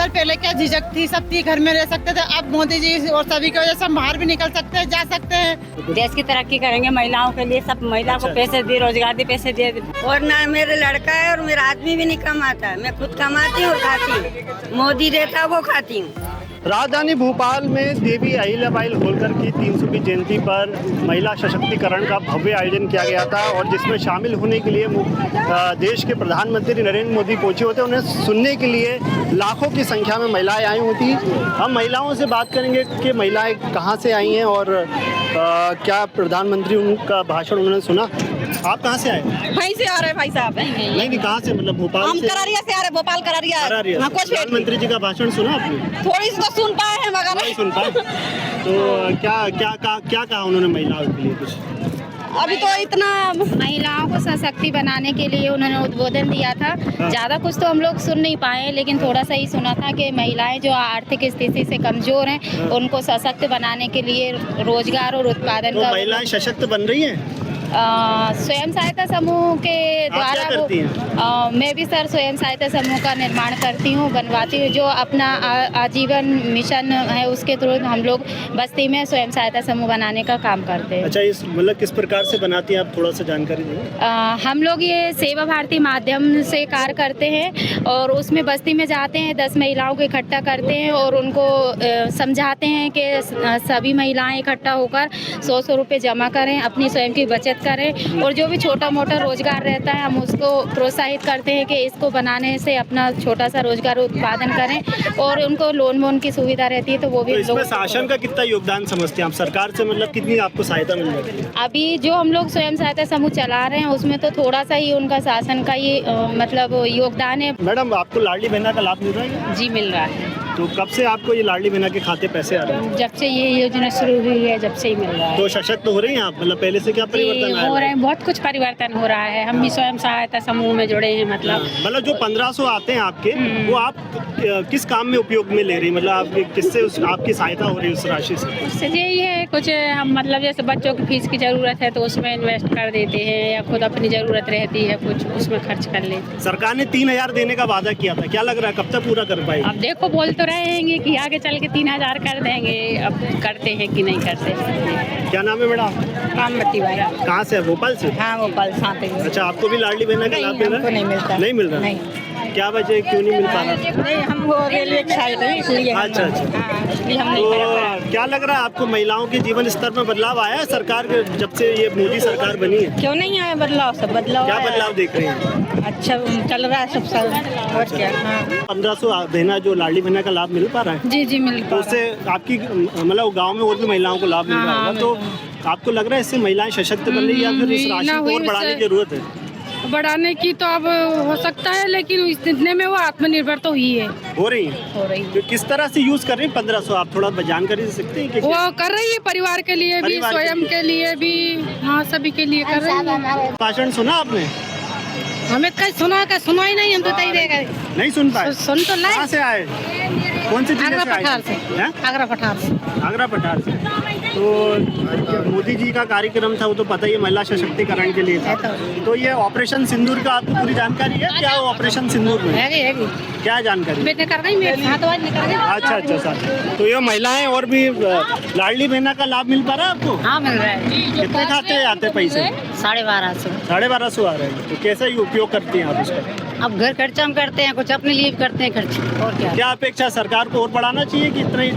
Sir पहले क्या झिझक थी, सब थी, घर में रह सकते थे। अब मोदी जी और सभी की वजह से हम बाहर भी निकल सकते हैं, जा सकते हैं। देश की तरक्की करेंगे, महिलाओं के लिए सब महिला को पैसे दिए, रोजगार दिए, पैसे दिए। और ना मेरे लड़का है और मेरा आदमी भी नहीं कमाता, मैं खुद कमाती हूँ और खाती हूँ, मोदी देता है वो खाती हूँ। राजधानी भोपाल में देवी अहिल्याबाई होलकर की 300वीं जयंती पर महिला सशक्तिकरण का भव्य आयोजन किया गया था और जिसमें शामिल होने के लिए देश के प्रधानमंत्री नरेंद्र मोदी पहुंचे होते, उन्हें सुनने के लिए लाखों की संख्या में महिलाएं आई हुई थी। हम महिलाओं से बात करेंगे कि महिलाएं कहां से आई हैं और क्या प्रधानमंत्री उनका भाषण उन्होंने सुना। आप कहाँ से आए? वहीं से आ रहे भाई साहब। नहीं कहाँ से, मतलब भोपाल हम से? करारिया से आ रहे, भोपाल करारिया। प्रधानमंत्री जी का भाषण सुना आपने? थोड़ी सी तो सुन पाए हैं मगर नहीं सुन पाए। तो क्या कहा उन्होंने महिलाओं के लिए कुछ? अभी तो इतना महिलाओं को सशक्ति बनाने के लिए उन्होंने उद्बोधन दिया था। ज़्यादा कुछ तो हम लोग सुन नहीं पाए, लेकिन थोड़ा सा ही सुना था कि महिलाएं जो आर्थिक स्थिति से कमजोर हैं उनको सशक्त बनाने के लिए रोजगार और उत्पादन तो का महिलाएं सशक्त बन रही हैं? स्वयं सहायता समूह के द्वारा मैं भी सर स्वयं सहायता समूह का निर्माण करती हूँ, बनवाती हूँ। जो अपना आजीवन मिशन है उसके थ्रू हम लोग बस्ती में स्वयं सहायता समूह बनाने का काम करते हैं। अच्छा, इस मतलब किस प्रकार से बनाती हैं आप, थोड़ा सा जानकारी दें। हम लोग ये सेवा भारती माध्यम से कार्य करते हैं और उसमें बस्ती में जाते हैं, 10 महिलाओं को इकट्ठा करते हैं और उनको समझाते हैं कि सभी महिलाएं इकट्ठा होकर 100 रुपये जमा करें, अपनी स्वयं की बचत करें और जो भी छोटा मोटा रोजगार रहता है हम उसको प्रोत्साहित करते हैं कि इसको बनाने से अपना छोटा सा रोजगार उत्पादन करें और उनको लोन वोन की सुविधा रहती है तो वो भी। तो इसमें शासन का कितना योगदान समझते हैं आप? सरकार से मतलब कितनी आपको सहायता मिल रही है? अभी जो हम लोग स्वयं सहायता समूह चला रहे हैं उसमें तो थोड़ा सा ही उनका शासन का ही मतलब योगदान है। मैडम, आपको लाडली बहना का लाभ मिल रहा है? जी मिल रहा है। तो कब से आपको ये लाडली बहना के खाते पैसे आ रहे हैं? जब से ये योजना शुरू हुई है जब से ही मिल रहा है। तो सशक्त हो रही हैं आप? मतलब पहले से क्या परिवर्तन हो रहे हैं, बहुत कुछ परिवर्तन हो रहा है। हम भी स्वयं सहायता समूह में जुड़े हैं। मतलब जो 1500 आते हैं आपके, वो आप किस काम में उपयोग में ले रही? मतलब आप किससे आपकी सहायता हो रही है उस राशि से? उससे यही है कुछ हम मतलब जैसे बच्चों की फीस की जरूरत है तो उसमें इन्वेस्ट कर देते हैं या खुद अपनी जरूरत रहती है कुछ उसमें खर्च कर लेते हैं। सरकार ने 3000 देने का वादा किया था, क्या लग रहा है कब तक पूरा कर पाएगी? अब देखो, बोल तो रहे हैं कि आगे चल के 3000 कर देंगे, अब करते हैं कि नहीं करते। क्या नाम है मैडम? कामवती भाई। कहाँ से? भोपाल से? हाँ भोपाल साथ। अच्छा, आपको भी लाडली बहना का लाभ मिल रहा है? नहीं मिलता। नहीं मिल रहा? क्या वजह है, क्यों नहीं मिल पा रहा? नहीं, हम वो रेलवे की साइड है इसलिए। अच्छा इसलिए हम नहीं कर पा रहे। क्या लग रहा है आपको, महिलाओं के जीवन स्तर में बदलाव आया है सरकार के जब से ये मोदी सरकार बनी है? क्यों नहीं आया बदलाव? सब बदलाव। क्या बदलाव देख रहे हैं? अच्छा चल रहा है सब साल और क्या। 1500 बहना जो लाडली बहना का लाभ मिल पा रहा है? जी जी मिल तो उससे आपकी मतलब गाँव में और भी महिलाओं को लाभ मिल रहा है, तो आपको लग रहा है इससे महिलाएं सशक्त बन रही है या फिर इस राशि को और बढ़ाने की जरूरत है? बढ़ाने की तो अब हो सकता है, लेकिन इतने में वो आत्मनिर्भर तो ही है। हो रही है। तो किस तरह से यूज कर रही है 1500? आप थोड़ा जानकारी दे सकते हैं कि वो कर रही है परिवार के लिए भी, स्वयं के लिए भी, हाँ सभी के लिए कर रही है। भाषण सुना आपने? हमें कहीं सुना ही नहीं, हम तो तय देगा नहीं सुन पाए? सुन तो कहाँ से आए? कौन से जिले से आए? आगरा पठार से। आगरा पठार से। तो मोदी जी का कार्यक्रम था, वो तो पता ही है, महिला सशक्तिकरण के लिए था। तो ये ऑपरेशन सिंदूर का आपको पूरी जानकारी है? क्या ऑपरेशन सिंदूर में क्या जानकारी? अच्छा अच्छा सर। तो ये महिलाएं और भी लाडली बहना का लाभ मिल पा रहा है आपको? हाँ मिल रहा है। कितने खाते आते पैसे? 1250। 1250 आ रहे हैं। तो कैसा ही उपयोग करती हैं आप इसका? अब घर खर्चा हम करते हैं, कुछ अपने लिए करते हैं खर्च, और क्या अपेक्षा सरकार को और बढ़ाना चाहिए कि इतना ही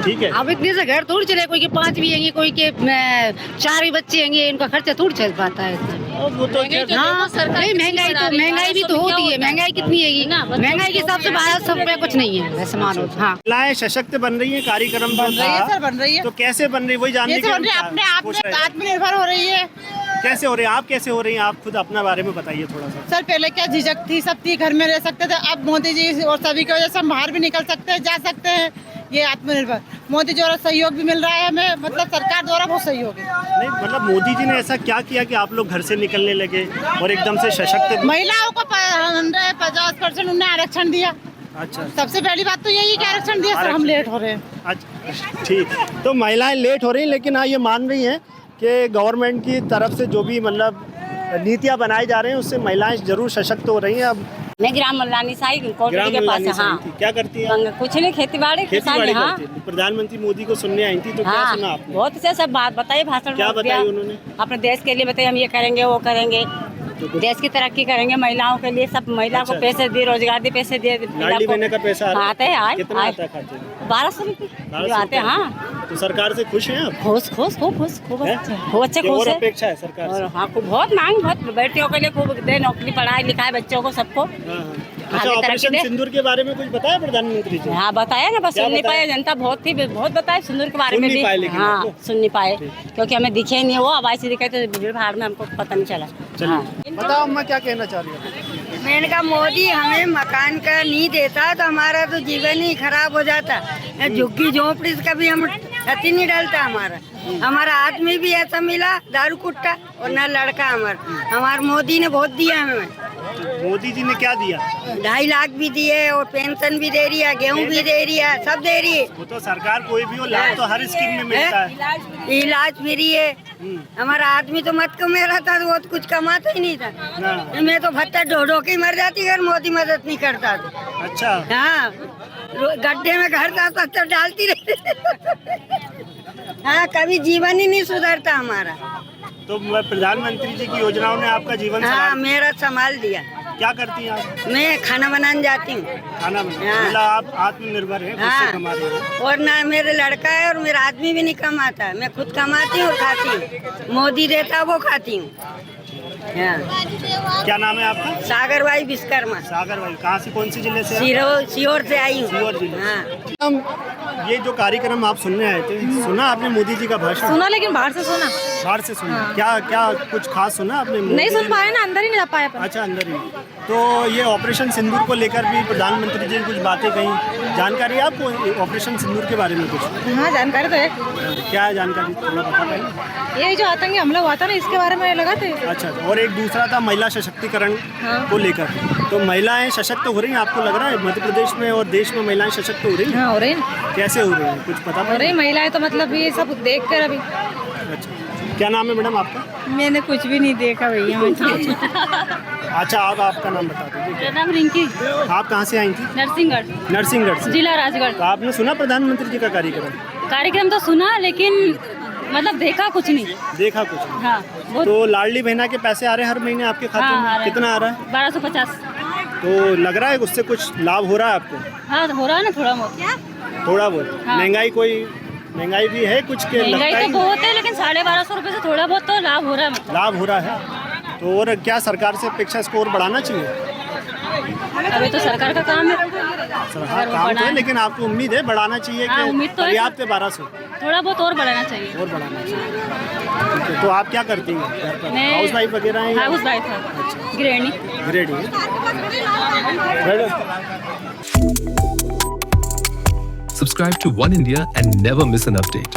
ठीक है? अब इतने से घर थोड़ी चले, कोई के 5 भी होंगे, कोई के 4 भी बच्चे होंगे, इनका खर्चा थोड़ी चल पाता है इतना। वो तो हाँ, नहीं महंगाई भी तो होती है। महंगाई कितनी है? महंगाई के हिसाब से 1200 रुपया कुछ नहीं है सामान। हाँ, महिलाएं सशक्त बन रही है, कार्यक्रम बन रही है सर, बन रही है। तो कैसे बन रही है वही जानने के लिए अपने आप में आत्मनिर्भर हो रही है। कैसे हो रही है? आप कैसे हो रही हैं? आप खुद अपना बारे में बताइए थोड़ा सा। सर पहले क्या झिझक थी, सब थी, घर में रह सकते थे। अब मोदी जी और सभी की वजह से हम बाहर भी निकल सकते हैं, जा सकते हैं। ये आत्मनिर्भर मोदी जी द्वारा सहयोग भी मिल रहा है हमें, मतलब सरकार द्वारा बहुत सहयोग है। नहीं मतलब मोदी जी ने ऐसा क्या किया कि आप लोग घर से निकलने लगे और एकदम से सशक्त? महिलाओं को 50% उन्होंने आरक्षण दिया। अच्छा, सबसे पहली बात तो यही कि आरक्षण दिया सर, हम लेट हो रहे हैं। अच्छा ठीक। तो महिलाएं लेट हो रही हैं, लेकिन हाँ ये मान रही हैं कि गवर्नमेंट की तरफ से जो भी मतलब नीतियाँ बनाई जा रही हैं उससे महिलाएं जरूर सशक्त हो रही हैं। अब मैं ग्राम मल्लानी साई कोटड़ी के पास। हाँ, क्या करती है? कुछ नहीं, खेती बाड़ी किसानी। हाँ, प्रधानमंत्री मोदी को सुनने आई थी तो क्या हाँ, सुना आपने? बहुत से सब बात बताइए, भाषण क्या बताया उन्होंने? अपने देश के लिए बताइए, हम ये करेंगे वो करेंगे, देश की तरक्की करेंगे, महिलाओं के लिए सब, महिला को पैसे दिए, रोजगार दिए, पैसे दिए, लाडली बहना का पैसा आते हैं। कितना आता है खाते में? 1200 रुपये जो आते हैं। हाँ, तो सरकार से खुश हैं आप? खुश खुश खूब खुश, खूब हैं? अच्छे क्या और खुश है। अपेक्षा है सरकार से? और हाँ, खूब बहुत मांग, बहुत बेटियों के लिए खूब दे, नौकरी पढ़ाई लिखाए बच्चों को, सबको। अच्छा, तरक्की ऑपरेशन दे। सिंदूर के बारे में कुछ बताया प्रधानमंत्री जी? हाँ, बताया ना, बस क्या सुन नहीं बताया? पाए, जनता बहुत बताया सिंदूर के बारे सुन में नहीं भी। पाए लेकिन हाँ, आपको? सुन नहीं पाए क्योंकि हमें दिखे ही नहीं, वो आवाज से दिखे तो भीड़ भाड़ में हमको पता नहीं चला। हाँ। बताओ अम्मा, क्या कहना चाह रही हो? मैंने कहा मोदी हमें मकान का नहीं देता तो हमारा तो जीवन ही खराब हो जाता। झुग्गी झोपड़ी से कभी हम छती नहीं डालता हमारा आदमी भी ऐसा मिला दारू कुट्टा और न लड़का हमारा मोदी ने बहुत दिया हमें। मोदी जी ने क्या दिया? 2.5 लाख भी दिए और पेंशन भी दे रही है, गेहूँ भी दे रही है, सब दे रही है। वो तो सरकार कोई भी हो, लाभ तो हर स्कीम में मिलता है। इलाज फ्री है। हमारा आदमी तो मत कमे रहता तो वो तो कुछ कमाता ही नहीं था। मैं तो भत्ता ढो के मर जाती अगर मोदी मदद नहीं करता तो। अच्छा, हाँ, गड्ढे में घर जाता तो डालती रहती। हाँ, कभी जीवन ही नहीं सुधरता हमारा। तो प्रधानमंत्री जी की योजनाओं ने आपका जीवन हाँ, मेरा संभाल दिया। क्या करती हैं आप? मैं खाना बनाने जाती हूँ। खाना बनाना, हाँ। मतलब आप आत्मनिर्भर हैं, खुद से कमा रही हैं। और ना मेरे लड़का है और मेरा आदमी भी नहीं कमाता है, मैं खुद कमाती हूँ और खाती हूँ। मोदी देता है वो खाती हूँ। हाँ। क्या नाम है आपका? सागर भाई विश्वकर्मा। सागर भाई, कहाँ से, कौन सी जिले से? सीहोर से आई हूँ। सीहोर जिले। हाँ। ये जो कार्यक्रम आप सुनने आए थे, सुना आपने मोदी जी का भाषण? सुना, लेकिन बाहर से सुना। बाहर से सुना। क्या क्या कुछ खास सुना आपने? नहीं सुन पाए ना, अंदर ही नहीं जा पाए अपन। अच्छा, अंदर ही। तो ये ऑपरेशन सिंदूर को लेकर भी प्रधानमंत्री जी ने कुछ बातें कही, जानकारी है आपको ऑपरेशन सिंदूर के बारे में कुछ? हाँ, जानकारी तो है। क्या है जानकारी, थोड़ा बता पाएंगे? ये जो आतंकी हमला हुआ था ना, इसके बारे में लगा थे। अच्छा, और एक दूसरा था महिला सशक्तिकरण को लेकर। तो महिलाएं सशक्त हो रही हैं, आपको लग रहा है मध्य प्रदेश में और देश में महिलाएं सशक्त हो रही हैं? हाँ, हो रही है। कैसे हो रही हैं, कुछ पता? हो रही महिलाएं तो मतलब ये सब देख कर अभी। अच्छा, क्या नाम है मैडम आपका? मैंने कुछ भी नहीं देखा भैया। अच्छा, आप आपका नाम बता दीजिए। मेरा नाम रिंकी, आप कहाँ से आई थी? नरसिंहगढ़, नरसिंहगढ़ से। जिला राजगढ़। तो आपने सुना प्रधानमंत्री जी का कार्यक्रम तो सुना, लेकिन मतलब देखा कुछ नहीं। देखा कुछ नहीं। हाँ, तो लाडली बहना के पैसे आ रहे हैं हर महीने आपके खाते हाँ, आ में? रहे हैं। कितना आ रहा है? 1250। तो लग रहा है उससे कुछ लाभ हो रहा है आपको? हाँ, हो रहा है ना थोड़ा बहुत। थोड़ा बहुत। हाँ। महंगाई भी है कुछ के? महंगाई लगता तो है बहुत है, लेकिन 1250 रुपये से थोड़ा बहुत तो लाभ हो रहा है। मतलब लाभ हो रहा है। तो और क्या सरकार से अपेक्षा स्कोर बढ़ाना चाहिए? अभी तो सरकार का काम है। हाँ, काम तो है, लेकिन आपको उम्मीद है बढ़ाना चाहिए? हाँ, उम्मीद तो है। पर्याप्त है 1200? थोड़ा बहुत और बढ़ाना चाहिए। और बढ़ाना चाहिए। ठीक है, तो आप क्या करती हैं? मैं हाउस वाइफ वगैरह हैं? हाउस वाइफ है, गृहिणी। ग्रेड है। Subscribe to One India and never miss an update.